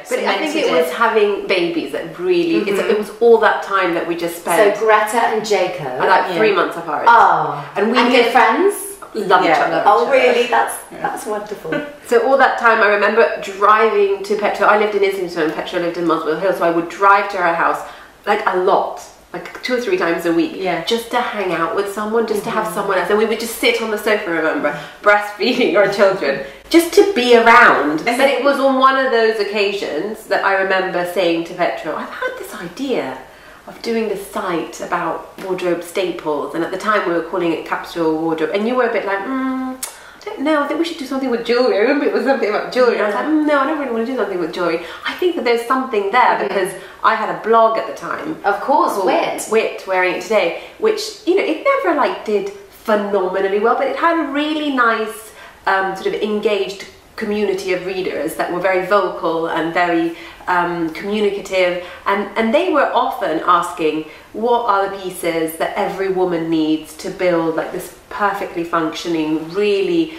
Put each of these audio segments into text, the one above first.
But I think it was having babies that really, it was all that time that we just spent. So Greta and Jacob are like 3 months apart. Oh, and we good friends? Love each other. Oh really? That's wonderful. So all that time I remember driving to Petra. I lived in Islington and Petra lived in Muswell Hill, so I would drive to her house like a lot. Like 2 or 3 times a week, just to hang out with someone, just to have someone else. And we would just sit on the sofa, remember, breastfeeding our children, just to be around. But it was on one of those occasions that I remember saying to Petra, I've had this idea of doing this site about wardrobe staples. And at the time we were calling it Capsule Wardrobe. And you were a bit like, I don't know, I think we should do something with jewellery. I remember it was something about jewellery. I was like, no, I don't really want to do something with jewellery. I think that there's something there because I had a blog at the time. Of course, Wit, Wearing It Today, which, you know, it never like did phenomenally well, but it had a really nice sort of engaged community of readers that were very vocal and very communicative, and they were often asking, what are the pieces that every woman needs to build like this perfectly functioning, really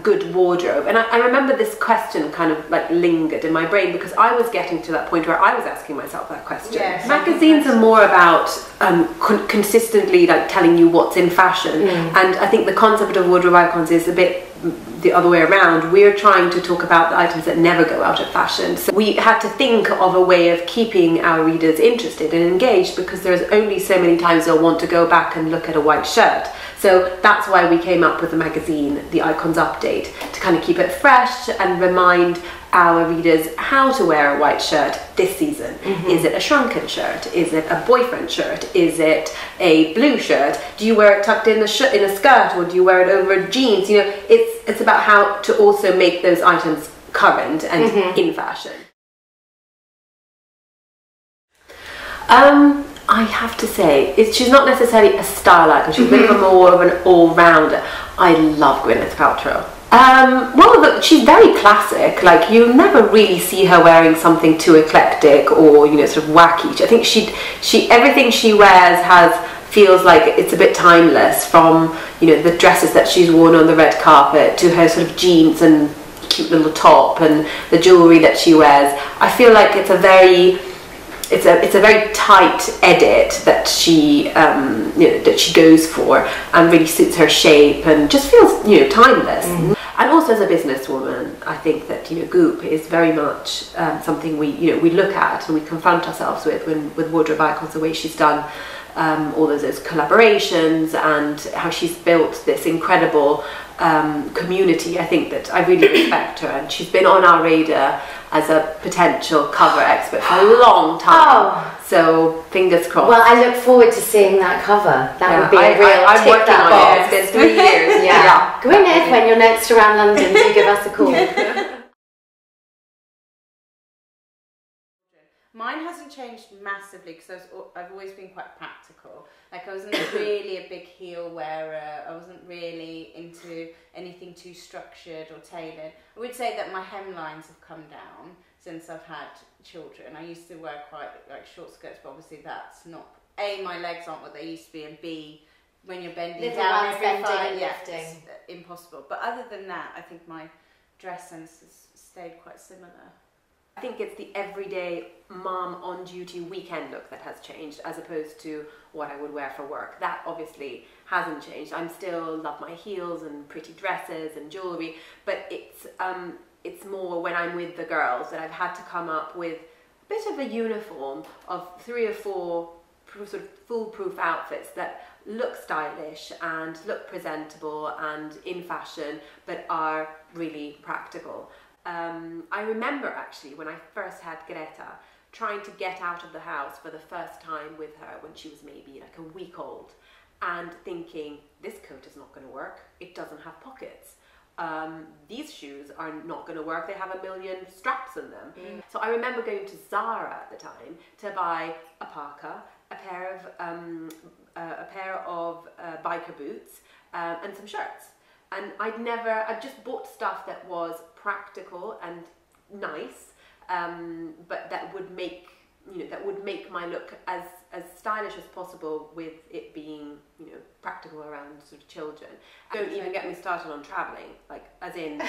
good wardrobe? And I remember this question kind of like lingered in my brain because I was getting to that point where I was asking myself that question. Yes, magazines are more about consistently like telling you what's in fashion, and I think the concept of wardrobe icons is a bit the other way around. We're trying to talk about the items that never go out of fashion. So we had to think of a way of keeping our readers interested and engaged, because there's only so many times they'll want to go back and look at a white shirt. So that's why we came up with the magazine, the Icons Update, to kind of keep it fresh and remind our readers how to wear a white shirt this season. Is it a shrunken shirt? Is it a boyfriend shirt? Is it a blue shirt? Do you wear it tucked in a skirt, or do you wear it over jeans? You know, it's about how to also make those items current and in fashion. I have to say, she's not necessarily a style icon, she's a bit of a more of an all-rounder. I love Gwyneth Paltrow. Well, she's very classic. Like, you never really see her wearing something too eclectic or, you know, sort of wacky. I think she everything she wears feels like it's a bit timeless, from, you know, the dresses that she's worn on the red carpet to her sort of jeans and cute little top and the jewellery that she wears. I feel like it's a very tight edit that she you know, that she goes for, and really suits her shape and just feels, you know, timeless. And also as a businesswoman, I think that, you know, Goop is very much something we look at and we confront ourselves with wardrobe icons, the way she's done all those collaborations and how she's built this incredible community. I think that I really respect her, and she's been on our radar as a potential cover expert for a long time. So fingers crossed. Well, I look forward to seeing that cover. That would be a real I'm tick working that on box. it. It's been 3 years. Yeah. Gwyneth, when you're next around London, do give us a call. Mine hasn't changed massively because I've always been quite practical. Like, I wasn't really a big heel wearer. I wasn't really into anything too structured or tailored. I would say that my hemlines have come down since I've had children. I used to wear quite like short skirts, but obviously that's not, A, my legs aren't what they used to be, and B, when you're bending down every 5, it's impossible. But other than that, I think my dress sense has stayed quite similar. I think it's the everyday mom on duty weekend look that has changed, as opposed to what I would wear for work. That obviously hasn't changed. I still love my heels and pretty dresses and jewellery, but it's more when I'm with the girls that I've had to come up with a bit of a uniform of 3 or 4 sort of foolproof outfits that look stylish and look presentable and in fashion, but are really practical. I remember actually when I first had Greta, trying to get out of the house for the first time with her when she was maybe like a week old, and thinking, this coat is not going to work, it doesn't have pockets. These shoes are not going to work, they have a million straps in them. So I remember going to Zara at the time to buy a parka, a pair of biker boots, and some shirts. And I'd just bought stuff that was practical and nice, but that would make you know, that would make my look as stylish as possible with it being, you know, practical around sort of children. Don't even get me started on travelling, like as in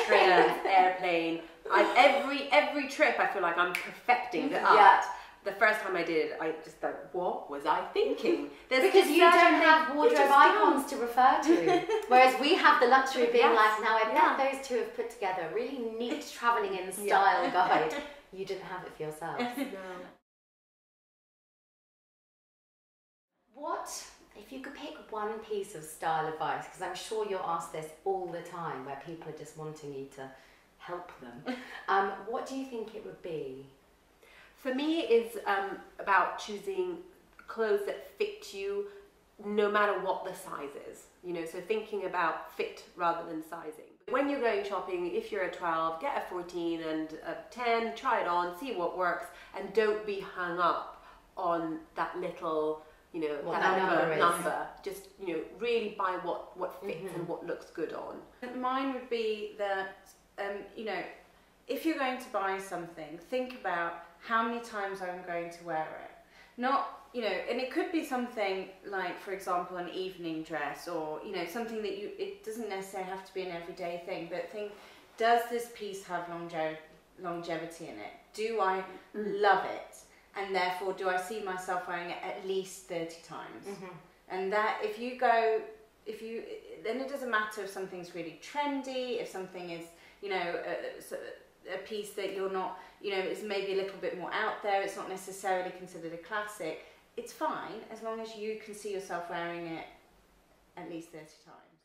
trains, airplane. Every trip I feel like I'm perfecting the art. Yeah. The first time I did it, I just thought, what was I thinking? Because you don't have wardrobe icons to refer to. Whereas we have the luxury of being like, now I bet those two have put together a really neat travelling in style guide. You didn't have it for yourself. No. What, if you could pick one piece of style advice, because I'm sure you're asked this all the time where people are just wanting you to help them, what do you think it would be? For me, it's about choosing clothes that fit you no matter what the size is. You know, so thinking about fit rather than sizing. When you're going shopping, if you're a 12, get a 14 and a 10, try it on, see what works, and don't be hung up on that little, you know, that number. Just, you know, really buy what fits and what looks good on. Mine would be that, you know, if you're going to buy something, think about how many times I'm going to wear it. Not, you know, and it could be something like, for example, an evening dress, or, you know, something that it doesn't necessarily have to be an everyday thing, but think, does this piece have longevity in it? Do I love it? And therefore, do I see myself wearing it at least 30 times? And that, then it doesn't matter if something's really trendy, if something is, you know, a piece that you're not, you know, is maybe a little bit more out there, it's not necessarily considered a classic, it's fine as long as you can see yourself wearing it at least 30 times.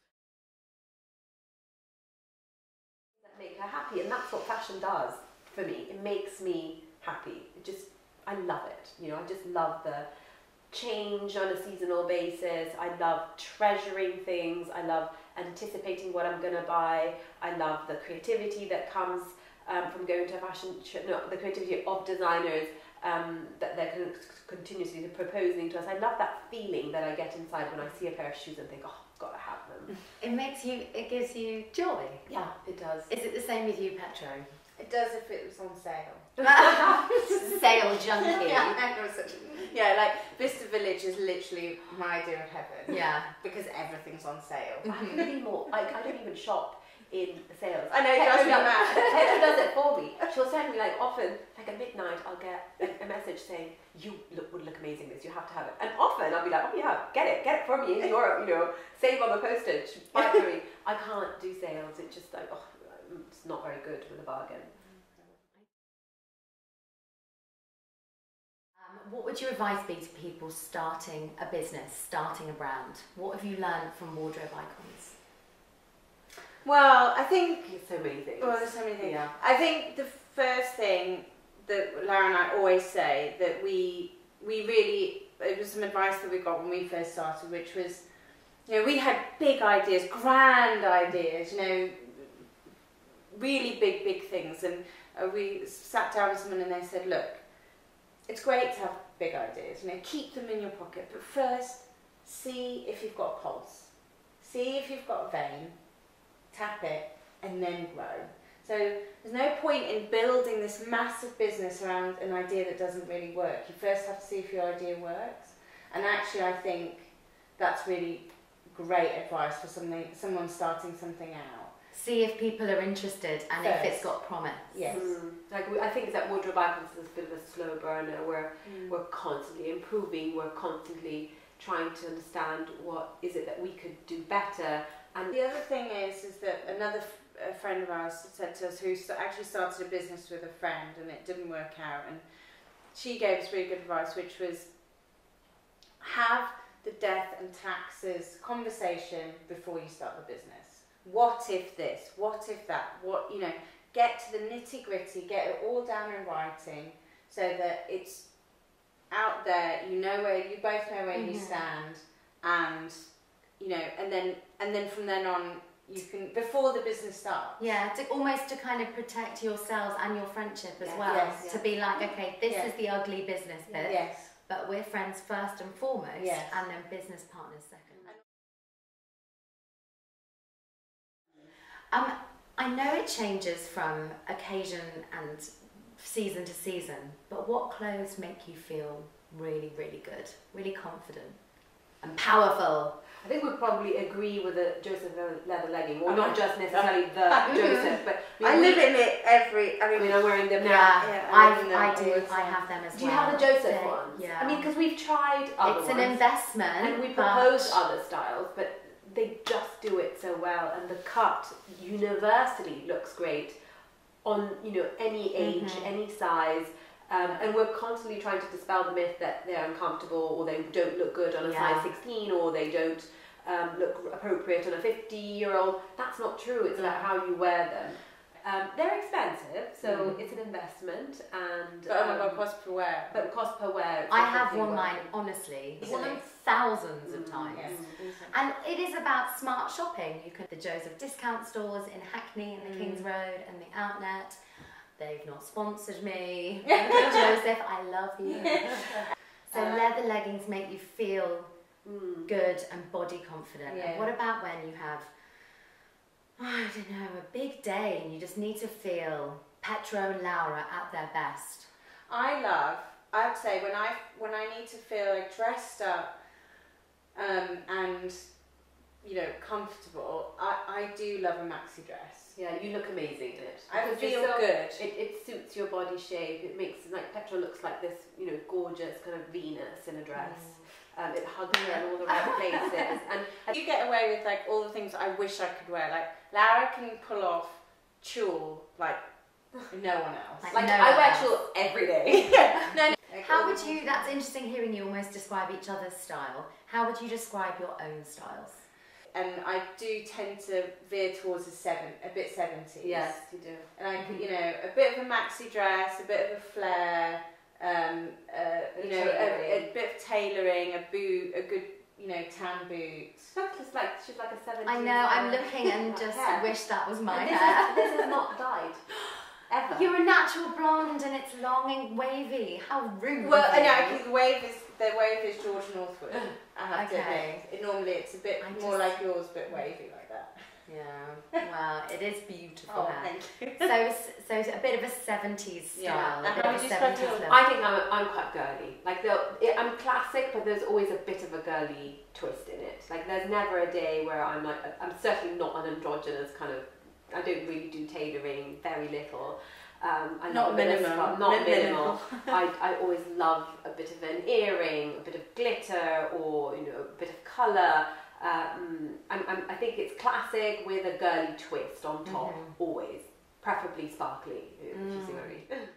That make her happy, and that's what fashion does for me. It makes me happy. I love it. You know, I just love the change on a seasonal basis. I love treasuring things. I love anticipating what I'm going to buy. I love the creativity that comes from going to a fashion show, the creativity of designers that they're continuously proposing to us. I love that feeling that I get inside when I see a pair of shoes and think, oh, I've got to have them. It gives you joy. Yeah, it does. Is it the same with you, Petro? It does if it was on sale. Sale junkie. Yeah, like Vista Village is literally my idea of heaven. Yeah. Because everything's on sale. I couldn't be more. I don't even shop in sales. I know, it drives me mad. Petra does it for me. She'll send me, like, often, like at midnight, I'll get a message saying, you would look amazing this, you have to have it. And often I'll be like, oh yeah, get it for me in Europe, you know, save on the postage, buy it for me. I can't do sales, it's just like, oh, it's not very good with a bargain. What would your advice be to people starting a business, starting a brand? What have you learned from wardrobe icons? Well, I think There's so many things. Well, there's so many things. Yeah. I think the first thing that Lara and I always say that we really, it was some advice that we got when we first started, which was, you know, we had big ideas, grand ideas, you know, really big things, and we sat down with someone and they said, look, it's great to have big ideas, you know, keep them in your pocket, but first see if you've got a pulse, see if you've got a vein, tap it, and then grow. So there's no point in building this massive business around an idea that doesn't really work. You first have to see if your idea works. And actually I think that's really great advice for someone starting something out. See if people are interested and if it's got promise. Yes. Like I think that wardrobe icons is a bit of a slow burner where we're constantly improving, we're constantly trying to understand what is it that we could do better. And the other thing is that another friend of ours said to us, who actually started a business with a friend and it didn't work out, and she gave us really good advice, which was have the death and taxes conversation before you start the business. What if this? What if that? What, you know, get to the nitty gritty, get it all down in writing so that it's out there, you know where, you both know where you stand, and you know, and then from then on you can, before the business starts. Yeah, almost to kind of protect yourselves and your friendship as well. Yes, to be like, okay, this is the ugly business bit, yes, but we're friends first and foremost, yes, and then business partners second. I know it changes from occasion and season to season, but what clothes make you feel really, really good, really confident and powerful? I think we'd probably agree with the Joseph leather legging, or not just necessarily the Joseph, but I live in it I mean, I'm wearing them now. Yeah, I do. I have them as well. Do you have the Joseph ones? Yeah. I mean, because we've tried other It's ones, an investment, and we proposed other styles, but they just do it so well, and the cut universally looks great on, you know, any age, any size. And we're constantly trying to dispel the myth that they're uncomfortable, or they don't look good on a size 16, or they don't look appropriate on a 50-year-old. That's not true. It's about how you wear them. They're expensive, so it's an investment, and but oh my god, cost per wear. But cost per wear. I have worn mine, honestly, worn them thousands of times. And it is about smart shopping. You can the Joseph discount stores in Hackney and the King's Road and the Outlet. They've not sponsored me. Joseph, I love you. So leather leggings make you feel good and body confident. And what about when you have, I don't know, a big day and you just need to feel Petra and Laura at their best? I'd say when I need to feel like dressed up and, you know, comfortable, I do love a maxi dress. Yeah, you look amazing in it. I feel good. It suits your body shape. It makes, like, Petra looks like this, you know, gorgeous kind of Venus in a dress. It hugs her in all the right places. And you get away with, like, all the things I wish I could wear. Like, Laura can pull off tulle like no one else. Like I wear tulle every day. No. How would you, that's interesting hearing you almost describe each other's style. How would you describe your own styles? And I do tend to veer towards a bit 70s. Yes, you do. And I, you know, a bit of a maxi dress, a bit of a flare, you know, a bit of tailoring, a boot, a good, you know, tan boot. She's like a 70s. I know, I'm looking and just wish that was my this hair. This is not dyed. Ever. You're a natural blonde and it's long and wavy. How rude. Well, of you. no, because the wave is George Northwood. I have to admit. Normally it's a bit more like yours, but wavy like that. Yeah, well, it is beautiful. Oh, hair. thank you. So a bit of a 70s style. Yeah. A bit of a 70s look. I think I'm quite girly. Like I'm classic, but there's always a bit of a girly twist in it. Like there's never a day where I'm like, I'm certainly not an androgynous kind of. I don't really do tailoring, very little. Not minimal. Not minimal. I always love a bit of an earring, a bit of glitter, or, you know, a bit of colour. I think it's classic with a girly twist on top, always. Preferably sparkly, if you see what I mean.